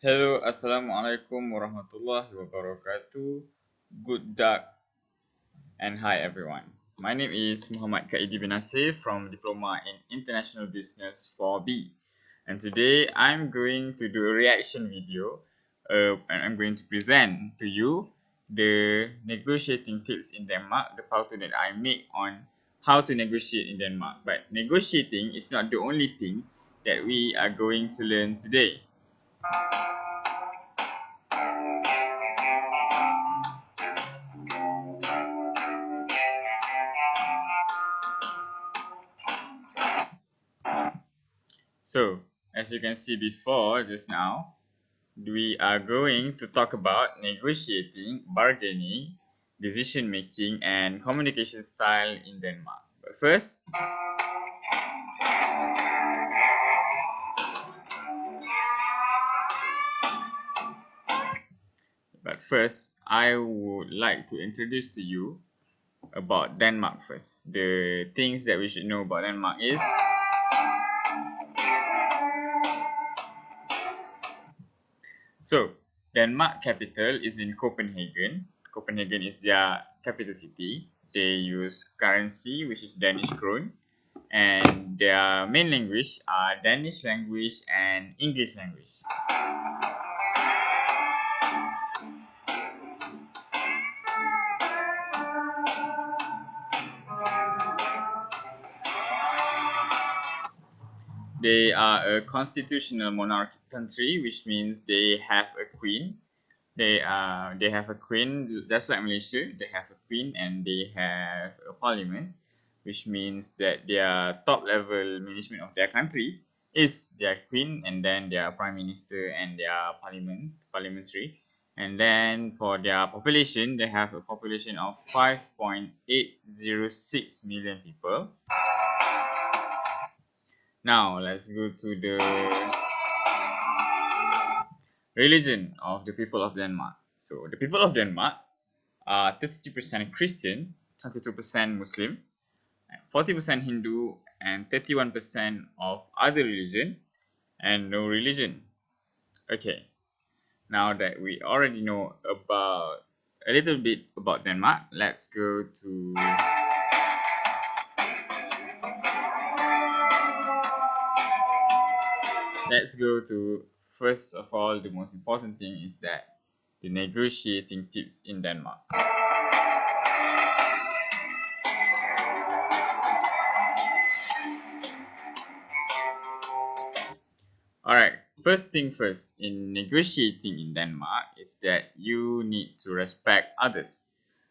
Hello, Assalamualaikum warahmatullahi wabarakatuh. Good dag and hi everyone. My name is Muhammad Qaedi bin Nasir from Diploma in International Business 4B. And today I'm going to do a reaction video and I'm going to present to you the negotiating tips in Denmark, the cartoon that I make on how to negotiate in Denmark. But negotiating is not the only thing that we are going to learn today. So, as you can see before just now, we are going to talk about negotiating, bargaining, decision making, and communication style in Denmark. But first, I would like to introduce to you about Denmark first. The things that we should know about Denmark is so, Denmark capital is in Copenhagen. Copenhagen is their capital city. They use currency which is Danish krone, and their main language are Danish language and English language. They are a constitutional monarch country, which means they have a queen. They have a queen, just like Malaysia. They have a queen and they have a parliament, which means that their top level management of their country is their queen, and then their prime minister and their parliamentary. And then for their population, they have a population of 5.806 million people. Now let's go to the religion of the people of Denmark. So the people of Denmark are 32% Christian, 22% Muslim, 40% Hindu, and 31% of other religion, and no religion. Okay, now that we already know about a little bit about Denmark, let's go to first of all, the most important thing is that the negotiating tips in Denmark. Alright, first thing first, in negotiating in Denmark is that you need to respect others.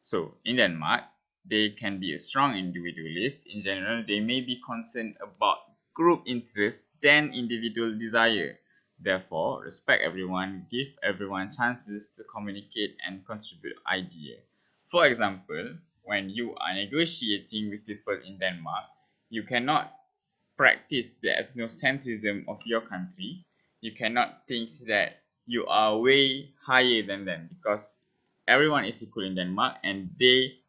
So in Denmark, they can be a strong individualist. In general, they may be concerned about group interests than individual desire. Therefore, respect everyone, give everyone chances to communicate and contribute ideas. For example, when you are negotiating with people in Denmark, you cannot practice the ethnocentrism of your country. You cannot think that you are way higher than them, because everyone is equal in Denmark and they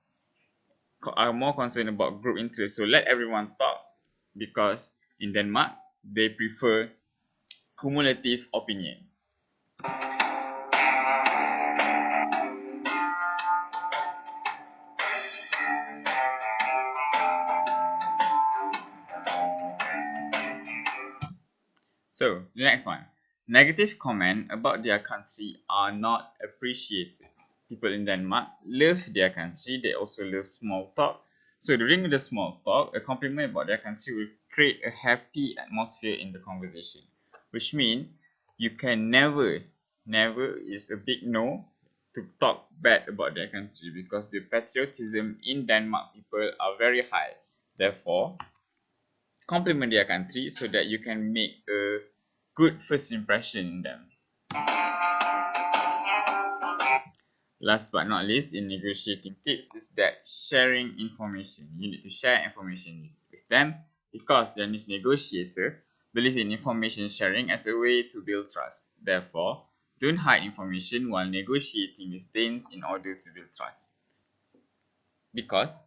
are more concerned about group interests. So let everyone talk, because in Denmark they prefer cumulative opinion. So the next one, negative comment about their country are not appreciated. People in Denmark love their country. They also love small talk. So during the small talk, a compliment about their country will create a happy atmosphere in the conversation, which means you can never is a big no to talk bad about their country, because the patriotism in Denmark people are very high. Therefore, compliment their country so that you can make a good first impression in them. Last but not least, in negotiating tips is that sharing information. You need to share information with them, because Danish negotiator believe in information sharing as a way to build trust. Therefore, don't hide information while negotiating with Danes in order to build trust. Because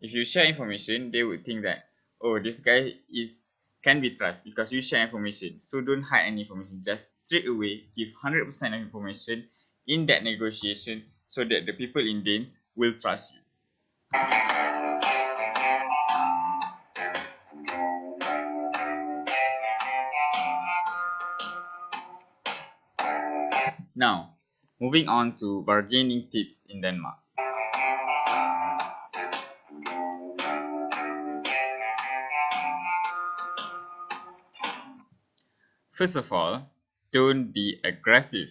If you share information, they would think that, oh, this guy can be trusted because you share information. So don't hide any information. Just straight away give 100% of information in that negotiation so that the people in Danes will trust you. Now, moving on to bargaining tips in Denmark. First of all, don't be aggressive.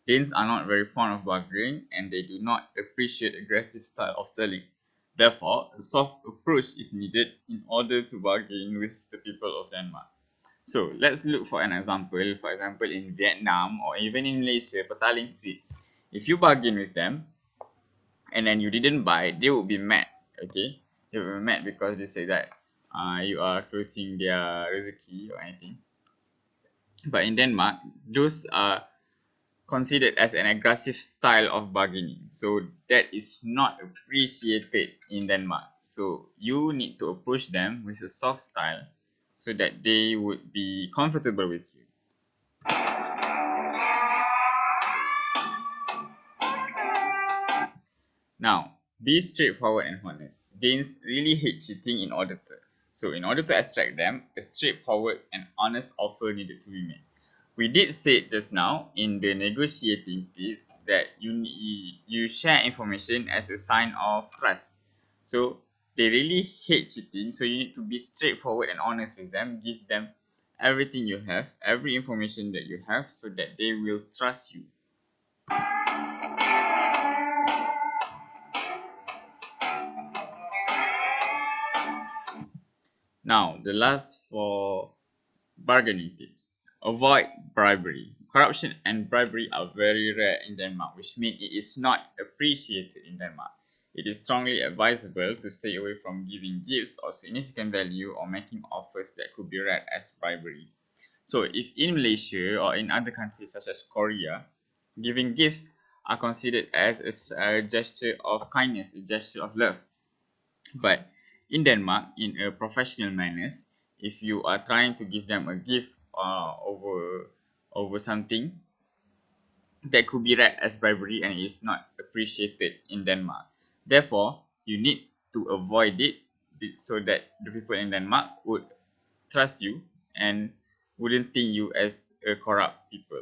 Danes are not very fond of bargaining and they do not appreciate aggressive style of selling. Therefore, a soft approach is needed in order to bargain with the people of Denmark. So, let's look for an example. For example, in Vietnam or even in Malaysia, Petaling Street, if you bargain with them and then you didn't buy, they will be mad. Okay, they will be mad because they say that you are closing their rezeki or anything. But in Denmark, those are considered as an aggressive style of bargaining. So that is not appreciated in Denmark. So you need to approach them with a soft style so that they would be comfortable with you. Now, be straightforward and honest. Danes really hate cheating in order to. So in order to attract them, a straightforward and honest offer needed to be made. We did say just now in the negotiating tips that you share information as a sign of trust. So they really hate cheating, so you need to be straightforward and honest with them. Give them everything you have, every information that you have, so that they will trust you. Now, the last 4 bargaining tips. Avoid bribery. Corruption and bribery are very rare in Denmark, which means it is not appreciated in Denmark. It is strongly advisable to stay away from giving gifts or significant value or making offers that could be read as bribery. So if in Malaysia or in other countries such as Korea, giving gifts are considered as a gesture of kindness, a gesture of love. But in Denmark, in a professional manner, if you are trying to give them a gift over something, that could be read as bribery and is not appreciated in Denmark. Therefore, you need to avoid it so that the people in Denmark would trust you and wouldn't think you as a corrupt people.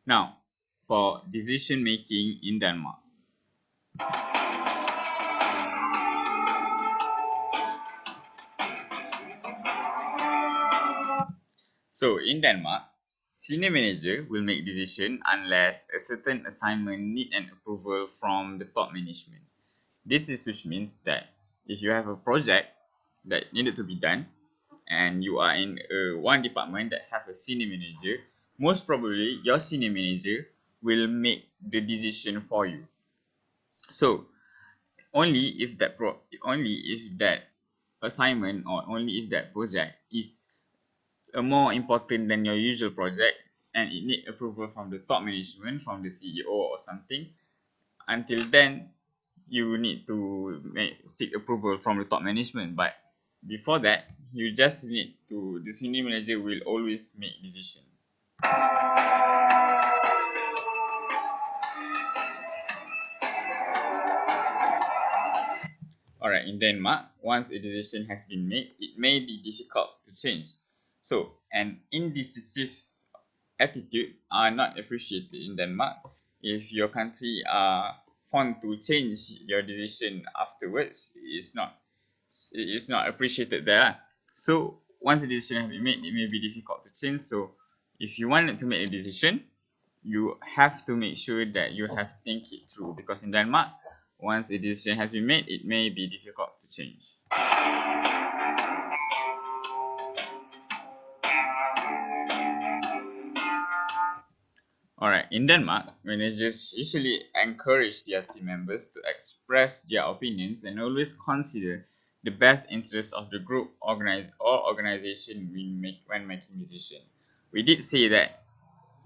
Now, for decision making in Denmark. So in Denmark, senior manager will make decision unless a certain assignment need an approval from the top management. This is which means that if you have a project that needed to be done and you are in one department that has a senior manager, most probably your senior manager will make the decision for you. So only if that assignment or only if that project is more important than your usual project and it need approval from the top management, from the CEO or something, until then you need to seek approval from the top management. But before that, you just need to, the senior manager will always make decision. Alright, in Denmark, once a decision has been made, it may be difficult to change. So, an indecisive attitude are not appreciated in Denmark. If your country are fond to change your decision afterwards, it is not appreciated there. So once the decision has been made, it may be difficult to change. So if you wanted to make a decision, you have to make sure that you have think it through, because in Denmark, once a decision has been made, it may be difficult to change. Alright, in Denmark, managers usually encourage their team members to express their opinions and always consider the best interest of the group organization when making decision. We did say that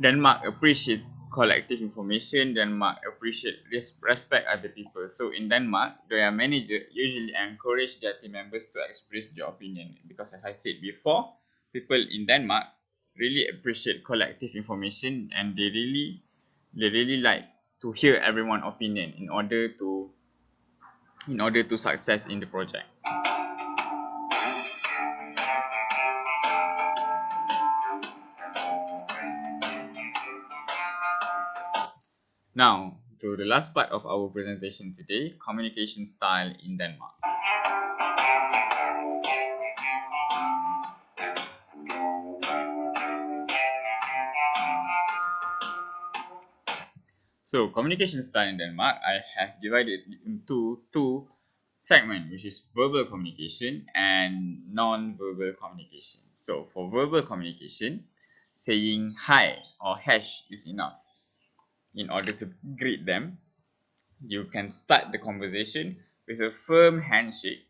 Denmark appreciate collective information. Denmark appreciate respect other people. So in Denmark, their manager usually encourage their team members to express their opinion because, as I said before, people in Denmark really appreciate collective information, and they really like to hear everyone's opinion in order to success in the project. Now, to the last part of our presentation today, communication style in Denmark. So, communication style in Denmark, I have divided into two segments, which is verbal communication and non-verbal communication. So, for verbal communication, saying hi or hash is enough. In order to greet them, you can start the conversation with a firm handshake.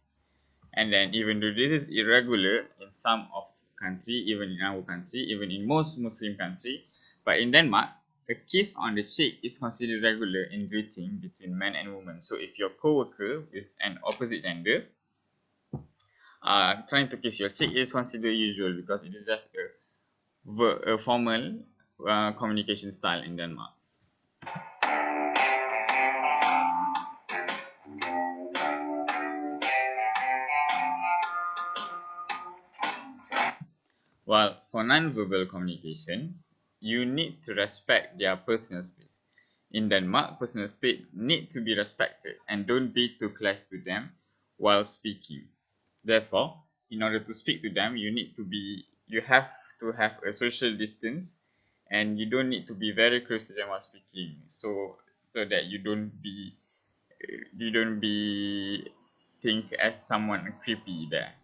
And then, even though this is irregular in some of country, even in our country, even in most Muslim country, but in Denmark, a kiss on the cheek is considered regular in greeting between men and women. So if your co-worker with an opposite gender trying to kiss your cheek is considered usual because it is just a formal communication style in Denmark. While for non-verbal communication, you need to respect their personal space. In Denmark, personal space need to be respected and don't be too close to them while speaking. Therefore, in order to speak to them, you have to have a social distance, and you don't need to be very close to them while speaking, so that you don't be think as someone creepy there.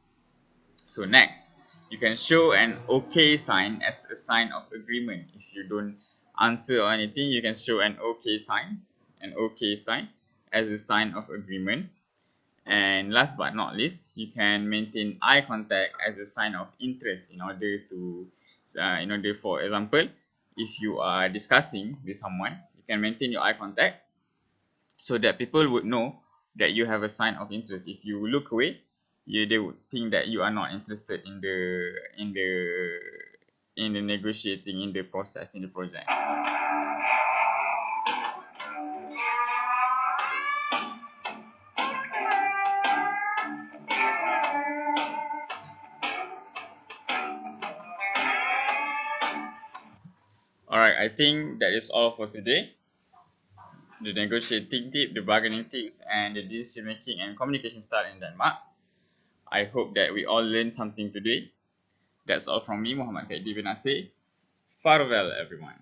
So next, you can show an OK sign as a sign of agreement. If you don't answer or anything, you can show an OK sign as a sign of agreement. And last but not least, you can maintain eye contact as a sign of interest in order for example, if you are discussing with someone, you can maintain your eye contact so that people would know that you have a sign of interest. If you look away, they would think that you are not interested in the negotiating, in the process, in the project. Alright, I think that is all for today. The negotiating tip, the bargaining tips, and the decision making and communication style in Denmark. I hope that we all learned something today. That's all from me, Muhammad Qaedi bin Nasir. Farewell, everyone.